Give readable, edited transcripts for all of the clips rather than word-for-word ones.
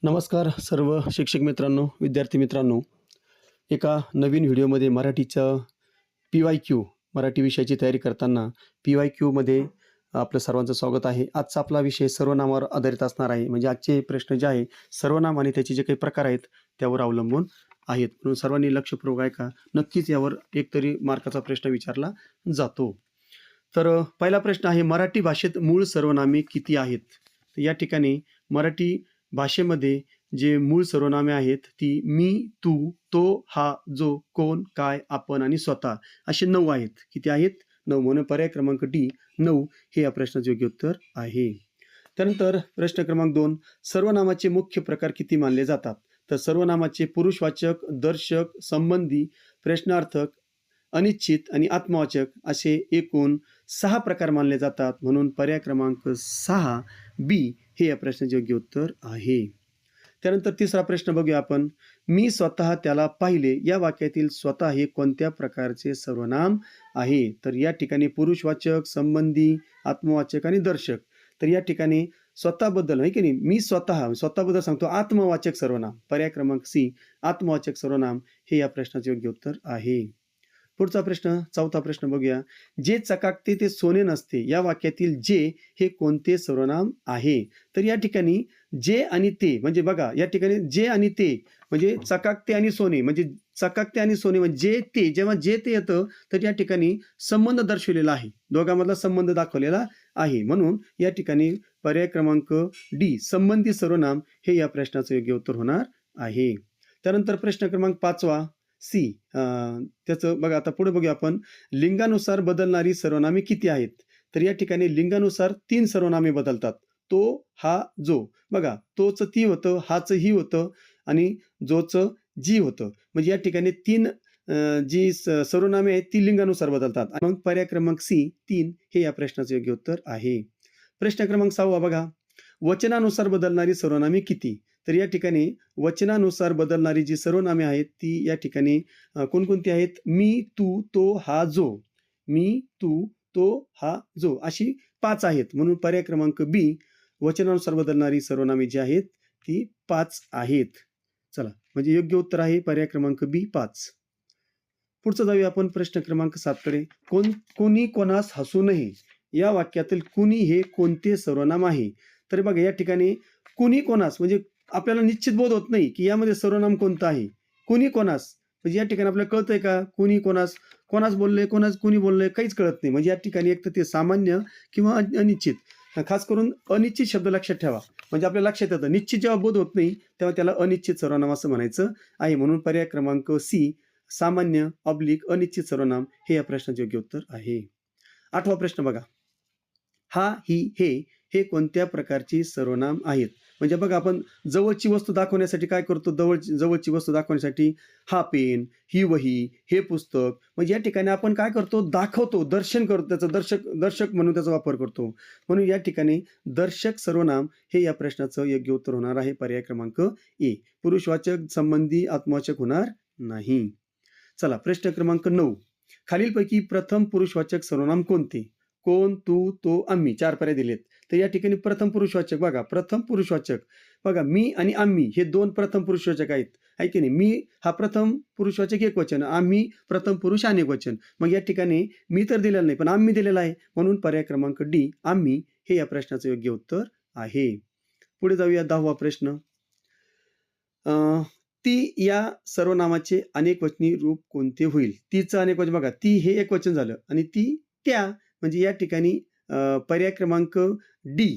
नमस्कार सर्व शिक्षक मित्रांनो, विद्यार्थी मित्रांनो. एका नवीन व्हिडिओमध्ये मराठीचं पी-वाय-क्यू मराठी विषयाची तयारी करताना पी-वाय-क्यूमध्ये आपलं सर्वांचं स्वागत आहे. आजचा आपला विषय सर्वनामावर आधारित असणार आहे. म्हणजे आजचे प्रश्न जे आहे सर्वनाम आणि त्याचे जे काही प्रकार आहेत त्यावर अवलंबून आहेत. म्हणून सर्वांनी लक्षपूर्वक ऐका. नक्कीच यावर एकतरी मार्काचा प्रश्न विचारला जातो. तर पहिला प्रश्न आहे, मराठी भाषेत मूळ सर्वनामे किती आहेत? तर या ठिकाणी मराठी भाषेमध्ये जे मूळ सर्वनामे आहेत ती मी, तू, तो, हा, जो, कोण, काय, आपण आणि स्वतः असे 9 आहेत. किती आहेत? 9. म्हणून पर्याय क्रमांक डी 9 हे या प्रश्नाचे योग्य उत्तर आहे. त्यानंतर प्रश्न क्रमांक 2, सर्वनामाचे मुख्य प्रकार किती मानले जातात? तर सर्वनामाचे पुरुषवाचक, दर्शक, संबंधी, प्रश्नार्थक, अनिश्चित आणि आत्मवाचक असे एकूण 6 प्रकार मानले जातात. म्हणून पर्याय क्रमांक 6 बी हे या प्रश्नाचे योग्य उत्तर आहे. त्यानंतर तिसरा प्रश्न बघूया आपण. मी स्वतः त्याला पाहिले या वाक्यातील स्वतः हे कोणत्या प्रकारचे सर्वनाम आहे? तर या ठिकाणी पुरुषवाचक, संबंधी, आत्मवाचक आणि दर्शक. तर या ठिकाणी स्वतःबद्दल आहे की नाही, मी स्वतःबद्दल सांगतो आत्मवाचक सर्वनाम. पर्याय क्रमांक सी आत्मवाचक सर्वनाम हे या प्रश्नाचे योग्य उत्तर आहे. पुढचा प्रश्न, चौथा प्रश्न बघूया. जे चकाकते ते सोने नसते या वाक्यातील जे हे कोणते सर्वनाम आहे? तर या ठिकाणी जे आणि ते म्हणजे बघा या ठिकाणी जे आणि ते म्हणजे चकाकते आणि सोने म्हणजे चकाकते आणि सोने म्हणजे जे ते जेव्हा जे ते येतं तर या ठिकाणी संबंध दर्शवलेला आहे. दोघांमधला संबंध दाखवलेला आहे. म्हणून या ठिकाणी पर्याय क्रमांक डी संबंधी सर्वनाम हे या प्रश्नाचं योग्य उत्तर होणार आहे. त्यानंतर प्रश्न क्रमांक 5 सी त्याचं बघा. आता पुढे बघूया आपण. लिंगानुसार बदलणारी सर्वनामे किती आहेत? तर या ठिकाणी लिंगानुसार 3 सर्वनामे बदलतात. तो, हा, जो. बघा तोच ती होतं, हाच ही होतं आणि जोच जी होतं. म्हणजे या ठिकाणी 3 जी सर्वनामे आहेत ती लिंगानुसार बदलतात. मग पर्याय क्रमांक सी 3 हे या प्रश्नाचं योग्य उत्तर आहे. प्रश्न क्रमांक 6 बघा. वचनानुसार बदलणारी सर्वनामे किती? तर या ठिकाणी वचनानुसार बदलणारी जी सर्वनामे आहेत ती या ठिकाणी कोणकोणती आहेत? मी, तू, तो, हा, जो. मी, तू, तो, हा, जो अशी 5 आहेत. म्हणून पर्याय क्रमांक बी वचनानुसार बदलणारी सर्वनामे जी आहेत ती 5 आहेत. चला म्हणजे योग्य उत्तर आहे पर्याय क्रमांक बी 5. पुढचं जाऊया आपण प्रश्न क्रमांक 7 कडे. कोणी कोणास हसू नये या वाक्यातील कुणी हे कोणते सर्वनाम आहे? तर बघा या ठिकाणी कुणी कोणास म्हणजे आपल्याला निश्चित बोध होत नाही की यामध्ये सर्वनाम कोणतं आहे. कुणी कोणास म्हणजे या ठिकाणी आपल्याला कळतंय का कुणी कोणास कोणास बोलले कुणी बोलले काहीच कळत नाही. म्हणजे या ठिकाणी एक तर ते सामान्य किंवा अनिश्चित. खास करून अनिश्चित शब्द लक्षात ठेवा. म्हणजे आपल्याला लक्षात येतं निश्चित जेव्हा बोध होत नाही तेव्हा त्याला अनिश्चित सर्वनाम असं म्हणायचं आहे. म्हणून पर्याय क्रमांक सी सामान्य अनिश्चित सर्वनाम हे या प्रश्नाचे योग्य उत्तर आहे. 8वा प्रश्न बघा. हा, ही, हे कोणत्या प्रकारची सर्वनाम आहेत? म्हणजे बघा आपण जवळची वस्तू दाखवण्यासाठी काय करतो? जवळची वस्तू दाखवण्यासाठी हा पेन, ही वही, हे पुस्तक. म्हणजे या ठिकाणी आपण काय करतो? दाखवतो, दर्शन करतो, त्याचं दर्शक म्हणून त्याचा वापर करतो. म्हणून या ठिकाणी दर्शक सर्वनाम हे या प्रश्नाचं योग्य उत्तर होणार आहे. पर्याय क्रमांक ए. पुरुषवाचक, संबंधी, आत्मवाचक होणार नाही. चला प्रश्न क्रमांक 9. खालीलपैकी प्रथम पुरुषवाचक सर्वनाम कोणते? कोण, तू, तो, आम्ही 4 पर्याय दिलेत. तर या ठिकाणी प्रथम पुरुषवाचक बघा. प्रथम पुरुषवाचक बघा मी आणि आम्ही हे 2 प्रथम पुरुषवाचक आहेत. आहे की नाही? मी हा प्रथम पुरुषवाचक एकवचन, आम्ही प्रथम पुरुष अनेक वचन. मग या ठिकाणी मी तर दिलेलं नाही पण आम्ही दिलेला आहे. म्हणून पर्याय क्रमांक डी आम्ही हे या प्रश्नाचं योग्य उत्तर आहे. पुढे जाऊया 10वा प्रश्न. ती या सर्वनामाचे अनेकवचनी रूप कोणते होईल? तीचं अनेकवचन बघा. ती हे एकवचन झालं आणि ती त्या म्हणजे या ठिकाणी पर्याय क्रमांक डी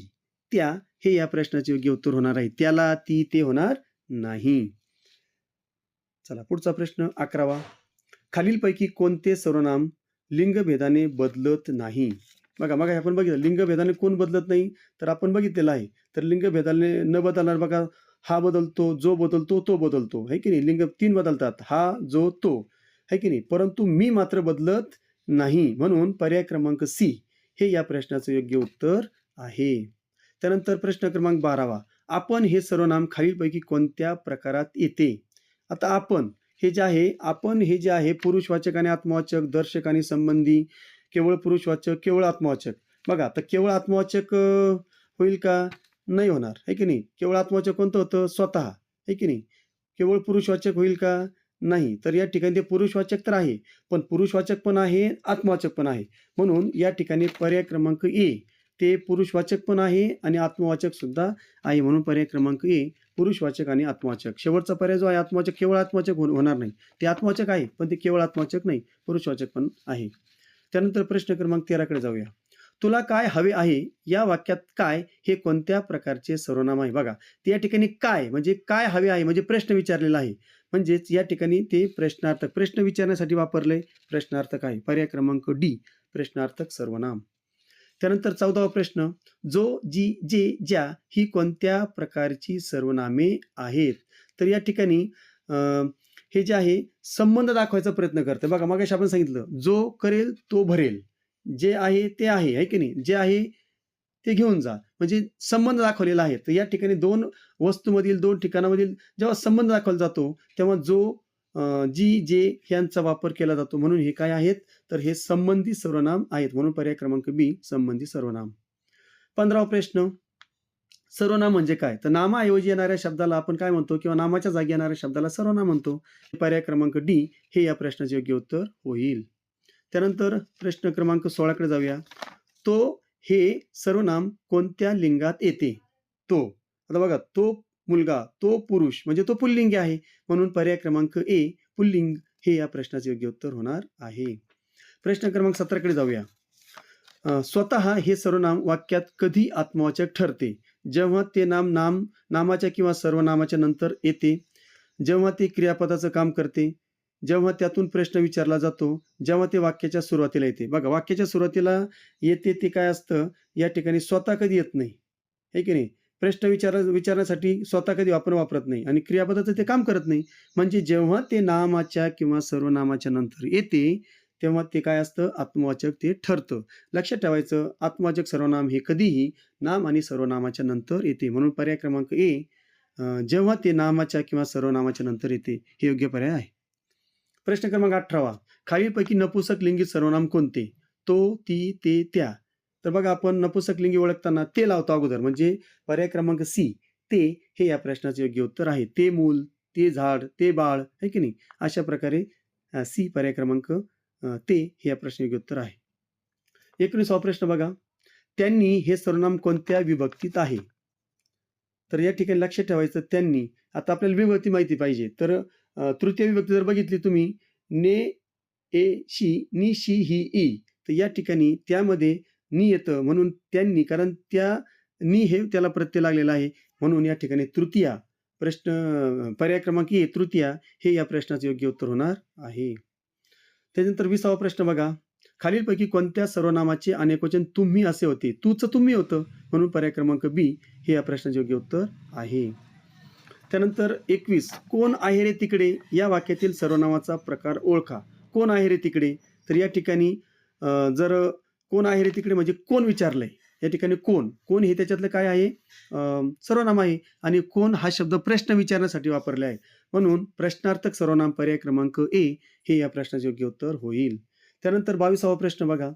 त्या हे या प्रश्नाचे योग्य उत्तर होणार आहे. त्याला, ती, ते होणार नाही. चला पुढचा प्रश्न 11वा. खालीलपैकी कोणते सर्वनाम लिंगभेदाने बदलत नाही? बघा आपण बघितलं लिंगभेदाने कोण बदलत नाही तर आपण बघितलेलं आहे. तर लिंगभेदाने न बदलणार बघा. हा बदलतो, जो बदलतो, तो बदलतो. है की नाही? लिंग 3 बदलतात. हा, जो, तो. है की नाही? परंतु मी मात्र बदलत नाही. म्हणून पर्याय क्रमांक सी हे या प्रश्नाचं योग्य उत्तर आहे. त्यानंतर प्रश्न क्रमांक 12वा. आपण हे सर्वनाम खालीलपैकी कोणत्या प्रकारात येते? आता आपण हे जे आहे पुरुषवाचक आणि आत्मवाचक, दर्शक आणि संबंधी, केवळ पुरुषवाचक, केवळ आत्मवाचक. बघा तर केवळ आत्मवाचक होईल का? नाही होणार, आहे की नाही. केवळ आत्मवाचक कोणतं होतं? स्वतः, आहे की नाही. केवळ पुरुषवाचक होईल का? नाही. तर या ठिकाणी ते पुरुषवाचक तर आहे, पण पुरुषवाचक पण आहे, आत्मवाचक पण आहे. म्हणून या ठिकाणी पर्याय क्रमांक ए ते पुरुषवाचक पण आहे आणि आत्मवाचक सुद्धा आहे. म्हणून पर्याय क्रमांक ए पुरुषवाचक आणि आत्मवाचक. शेवटचा पर्याय जो आहे आत्मवाचक, केवळ आत्मवाचक होणार नाही. ते आत्मवाचक आहे, पण ते केवळ आत्मवाचक नाही, पुरुषवाचक पण आहे. त्यानंतर प्रश्न क्रमांक 13 कडे जाऊया. तुला काय हवे आहे या वाक्यात काय हे कोणत्या प्रकारचे सर्वनाम आहे? बघा, या ठिकाणी काय म्हणजे काय हवे आहे म्हणजे प्रश्न विचारलेला आहे. म्हणजेच या ठिकाणी ते प्रश्नार्थक, प्रश्न विचारण्यासाठी वापरले प्रश्नार्थक आहे. पर्याय क्रमांक डी प्रश्नार्थक सर्वनाम. त्यानंतर 14वा प्रश्न, जो, जी, जे, ज्या ही कोणत्या प्रकारची सर्वनामे आहेत? तर या ठिकाणी हे जे आहे संबंध दाखवायचा प्रयत्न करते. बघा, मगाशी आपण सांगितलं, जो करेल तो भरेल. जे आहे ते आहे की नाही. जे आहे ते घेऊन जा. म्हणजे संबंध दाखवलेला आहे. तर या ठिकाणी 2 वस्तूमधील, 2 ठिकाणामधील जेव्हा संबंध दाखवला जातो, तेव्हा जो, जी, जे यांचा वापर केला जातो. म्हणून हे काय आहेत? तर हे संबंधी सर्वनाम आहेत. म्हणून पर्याय क्रमांक बी संबंधी सर्वनाम. 15वा प्रश्न, सर्वनाम म्हणजे काय? तर नामाऐवजी येणाऱ्या शब्दाला आपण काय म्हणतो किंवा नामाच्या जागी येणाऱ्या शब्दाला सर्वनाम म्हणतो. पर्याय क्रमांक डी हे या प्रश्नाचे योग्य उत्तर होईल. त्यानंतर प्रश्न क्रमांक 16 कडे जाऊया. तो, हे सर्वनाम कोणत्या लिंगात येते? तो. आता बघा, तो मुलगा, तो पुरुष म्हणजे तो पुल्लिंगी आहे. म्हणून पर्याय क्रमांक ए पुल्लिंग हे या प्रश्नाचे योग्य उत्तर होणार आहे. प्रश्न क्रमांक 17 कडे जाऊया. स्वतः हे सर्वनाम वाक्यात कधी आत्मवाचक ठरते? जेव्हा ते नामाच्या किंवा सर्वनामाच्या नंतर येते, जेव्हा ते क्रियापदाचं काम करते, जेव्हा त्यातून प्रश्न विचारला जातो, जेव्हा ते वाक्याच्या सुरुवातीला येते. बघा, वाक्याच्या सुरुवातीला येते ते काय असतं? या ठिकाणी स्वतः कधी येत नाही, आहे की नाही. प्रश्न विचारण्यासाठी स्वतः कधी आपण वापरत नाही आणि क्रियापदाचं ते काम करत नाही. म्हणजे जेव्हा ते नामाच्या किंवा सर्वनामाच्या नंतर येते, तेव्हा ते काय असतं? आत्मवाचक ते ठरतं. लक्षात ठेवायचं, आत्मवाचक सर्वनाम हे कधीही नाम आणि सर्वनामाच्या नंतर येते. म्हणून पर्याय क्रमांक ए जेव्हा ते नामाच्या किंवा सर्वनामाच्या नंतर येते हे योग्य पर्याय आहे. प्रश्न क्रमांक 18वा, खालीलपैकी नपुंसक लिंगी सर्वनाम कोणते? तो, ती, ते, त्या. तर बघा, आपण नपुंसक लिंगी ओळखताना ते लावतो अगोदर. म्हणजे पर्याय क्रमांक सी ते हे या प्रश्नाचे योग्य उत्तर आहे. ते मूल, ते झाड, ते बाळ, आहे की नाही. अशा प्रकारे सी पर्याय क्रमांक ते हे या प्रश्नाचे योग्य उत्तर आहे. 19वा प्रश्न बघा, त्यांनी हे सर्वनाम कोणत्या विभक्तीत आहे? तर या ठिकाणी लक्षात ठेवायचं, त्यांनी. आता आपल्याला विभक्ती माहिती पाहिजे. तर तृतीय विभक्ती जर बघितली तुम्ही, ने, ए, शी, नि, शी, ही, ई. तर या ठिकाणी त्यामध्ये नि येतं, म्हणून त्यांनी, कारण त्या नि हे त्याला प्रत्यय लागलेला आहे. म्हणून या ठिकाणी तृतीया पर्याय क्रमांक ए तृतीया हे या प्रश्नाचे योग्य उत्तर होणार आहे. त्यानंतर 20वा प्रश्न बघा, खालीलपैकी कोणत्या सर्वनामाचे अनेकवचन तुम्ही असे होते? तूच तुम्ही होतं. म्हणून पर्याय क्रमांक बी हे या प्रश्नाचे योग्य उत्तर आहे. त्यानंतर 21, कोण आहे रे तिकडे या वाक्यातील सर्वनामाचा प्रकार ओळखा. कोण आहे रे तिकडे? तर या ठिकाणी जर कोण आहे रे तिकडे म्हणजे कोण विचारलंय, या ठिकाणी कोण हे त्याच्यातलं काय आहे? सर्वनाम आहे. आणि कोण हा शब्द प्रश्न विचारण्यासाठी वापरला आहे. म्हणून प्रश्नार्थक सर्वनाम पर्याय क्रमांक ए हे या प्रश्नाचे योग्य उत्तर होईल. त्यानंतर 22वा प्रश्न बघा,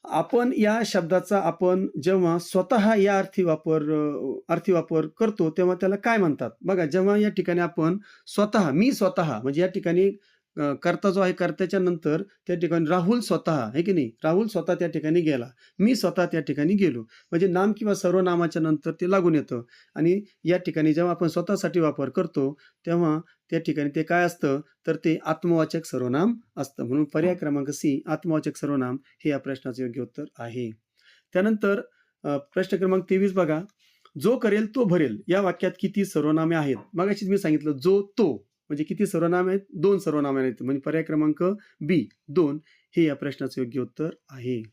आपण या शब्दाचा आपण जेव्हा स्वतः या अर्थी वापर करतो तेव्हा त्याला काय म्हणतात? बघा, जेव्हा या ठिकाणी आपण स्वतः, मी स्वतः म्हणजे या ठिकाणी कर्ता जो आहे, कर्त्याच्या नंतर त्या ठिकाणी राहुल स्वतः, आहे की नाही. राहुल स्वतः त्या ठिकाणी गेला, मी स्वतः त्या ठिकाणी गेलो. म्हणजे नाम किंवा सर्वनामाच्या नंतर ते लागून येतं. आणि या ठिकाणी जेव्हा आपण स्वतःसाठी वापर करतो तेव्हा त्या ठिकाणी ते काय असतं? तर ते आत्मवाचक सर्वनाम असतं. म्हणून पर्याय क्रमांक सी आत्मवाचक सर्वनाम हे या प्रश्नाचे योग्य उत्तर आहे. त्यानंतर प्रश्न क्रमांक 23 बघा, जो करेल तो भरेल या वाक्यात किती सर्वनामे आहेत? मगाशीच मी सांगितलं, जो, तो म्हणजे किती सर्वनाम आहेत? 2 सर्वनामे आहेत. म्हणजे पर्याय क्रमांक बी 2 हे या प्रश्नाचे योग्य उत्तर आहे.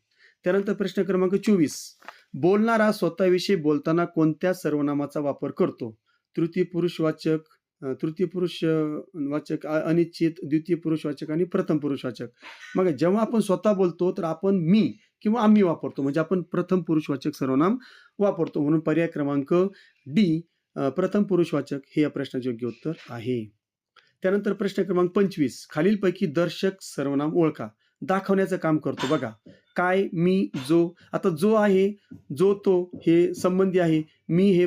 त्यानंतर प्रश्न क्रमांक 24, बोलणारा स्वतःविषयी बोलताना कोणत्या सर्वनामाचा वापर करतो? तृतीय पुरुषवाचक, अनिश्चित, द्वितीय पुरुषवाचक आणि प्रथम पुरुषवाचक. मग जेव्हा आपण स्वतः बोलतो तर आपण मी किंवा आम्ही वापरतो, म्हणजे आपण प्रथम पुरुषवाचक सर्वनाम वापरतो. म्हणून पर्याय क्रमांक डी प्रथम पुरुषवाचक हे या प्रश्नाचे योग्य उत्तर आहे. त्यानंतर प्रश्न क्रमांक 25, खालीलपैकी दर्शक सर्वनाम ओळखा. दाखवण्याचं काम करतो. बघा, काय, मी, जो. आता जो आहे, जो, तो हे संबंधी आहे. मी हे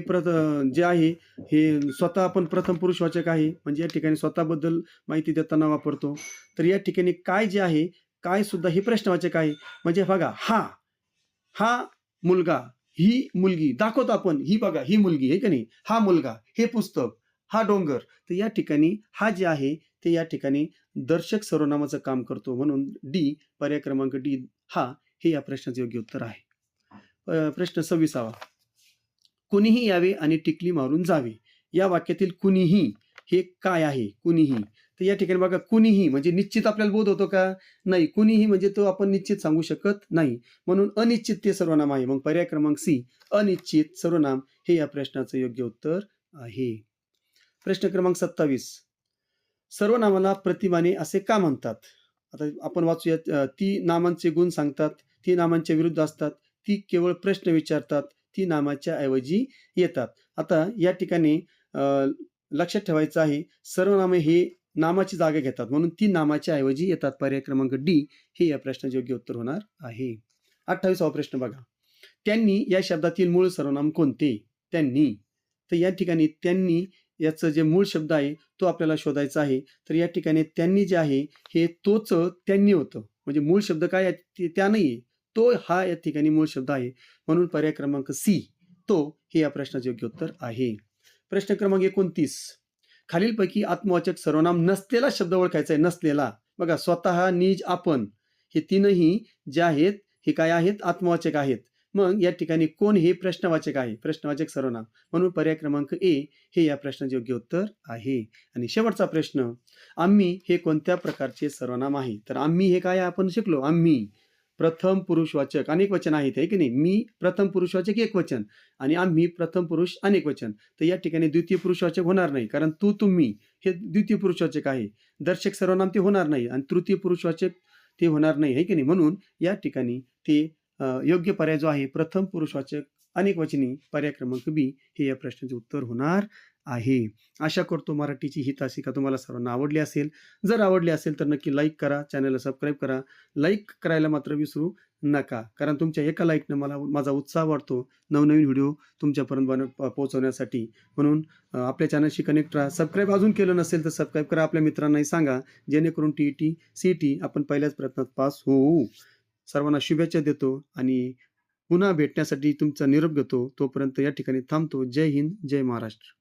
जे आहे हे स्वतः आपण प्रथम पुरुषवाचक आहे. म्हणजे या ठिकाणी स्वतःबद्दल माहिती देताना वापरतो. तर या ठिकाणी काय जे आहे, काय सुद्धा हे प्रश्नवाचक आहे. म्हणजे बघा, हा मुलगा, ही मुलगी दाखवतो आपण. ही बघा, ही मुलगी आहे की नाही? हा मुलगा, हे पुस्तक, हा डोंगर. तर या ठिकाणी हा जे आहे ते या ठिकाणी दर्शक सर्वनामाचं काम करतो. म्हणून डी, पर्याय क्रमांक डी हा हे या प्रश्नाचं योग्य उत्तर आहे. प्रश्न 26वा. कुणीही यावे आणि टिकली मारून जावे. या वाक्यातील कुणीही हे काय आहे? कुणीही. तर या ठिकाणी बघा, कुणीही म्हणजे निश्चित आपल्याला बोध होतो का? नाही. कुणीही म्हणजे तो आपण निश्चित सांगू शकत नाही. म्हणून अनिश्चित ते सर्वनाम आहे. मग पर्याय क्रमांक सी, अनिश्चित सर्वनाम हे या प्रश्नाचं योग्य उत्तर आहे. प्रश्न क्रमांक 27. सर्वनामाला प्रतिमाने असे का म्हणतात? आता आपण वाचूयात. ती नामांचे गुण सांगतात, ती नामांच्या विरुद्ध असतात, ती केवळ प्रश्न विचारतात, ती नामाच्या ऐवजी येतात. आता या ठिकाणी लक्षात ठेवायचं आहे, सर्वनामे हे नामाची जागा घेतात, म्हणून ती नामाच्या ऐवजी येतात. पर्याय क्रमांक डी हे या प्रश्नाचे योग्य उत्तर होणार आहे. 28वा प्रश्न बघा. त्यांनी या शब्दातील मूळ सर्वनाम कोणते? त्यांनी. तर या ठिकाणी त्यांनी याचं जे मूळ शब्द आहे तो आपल्याला शोधायचा आहे. तर या ठिकाणी त्यांनी जे आहे हे तोच त्यांनी होतं. म्हणजे मूळ शब्द काय आहे? त्या नाहीये. तो हा या ठिकाणी मूळ शब्द आहे. म्हणून पर्याय क्रमांक सी, तो हे या प्रश्नाचे योग्य उत्तर आहे. प्रश्न क्रमांक 29. खालीलपैकी आत्मवाचक सर्वनाम नसलेला शब्द ओळखायचा आहे. नसलेला. बघा, स्वतः, निज, आपण हे तीनही जे आहेत हे काय आहेत? आत्मवाचक आहेत. मग या ठिकाणी कोण हे प्रश्नवाचक आहे. प्रश्नवाचक सर्वनाम. म्हणून पर्याय क्रमांक ए हे या प्रश्नाचे योग्य उत्तर आहे. आणि शेवटचा प्रश्न. आम्ही हे कोणत्या प्रकारचे सर्वनाम आहे? तर आम्ही हे काय आपण शिकलो. आम्ही प्रथम पुरुषवाचक अनेक वचन आहेत, आहे की नाही? मी प्रथम पुरुषवाचक एक वचन आणि आम्ही प्रथम पुरुष अनेक वचन. तर या ठिकाणी द्वितीय पुरुषवाचक होणार नाही, कारण तू, तुम्ही हे द्वितीय पुरुषवाचक आहे. दर्शक सर्वनाम ते होणार नाही आणि तृतीय पुरुषवाचक ते होणार नाही, आहे की नाही? म्हणून या ठिकाणी ते योग्य पर्याय जो आहे प्रथम पुरुषवाचक अनेक वचनी, पर्याय क्रमांक बी हे या प्रश्नाचे उत्तर होणार आहे. आशा करतो मराठीची ही तासिका तुम्हाला सर्वांना आवडली असेल. जर आवडली असेल तर नक्की लाईक करा, चॅनलला सबस्क्राईब करा. लाईक करायला मात्र विसरू नका, कारण तुमच्या एका लाईकनं माझा उत्साह वाढतो नवनवीन व्हिडिओ तुमच्यापर्यंत पोहोचवण्यासाठी. म्हणून आपल्या चॅनलशी कनेक्ट राहा. सबस्क्राईब अजून केलं नसेल तर सबस्क्राईब करा. आपल्या मित्रांनाही सांगा, जेणेकरून TET CET आपण पहिल्याच प्रयत्नात पास होऊ. सर्वांना शुभेच्छा देतो आणि पुन्हा भेटण्यासाठी तुमचा निरोप घेतो. तोपर्यंत या ठिकाणी थांबतो. जय हिंद, जय महाराष्ट्र.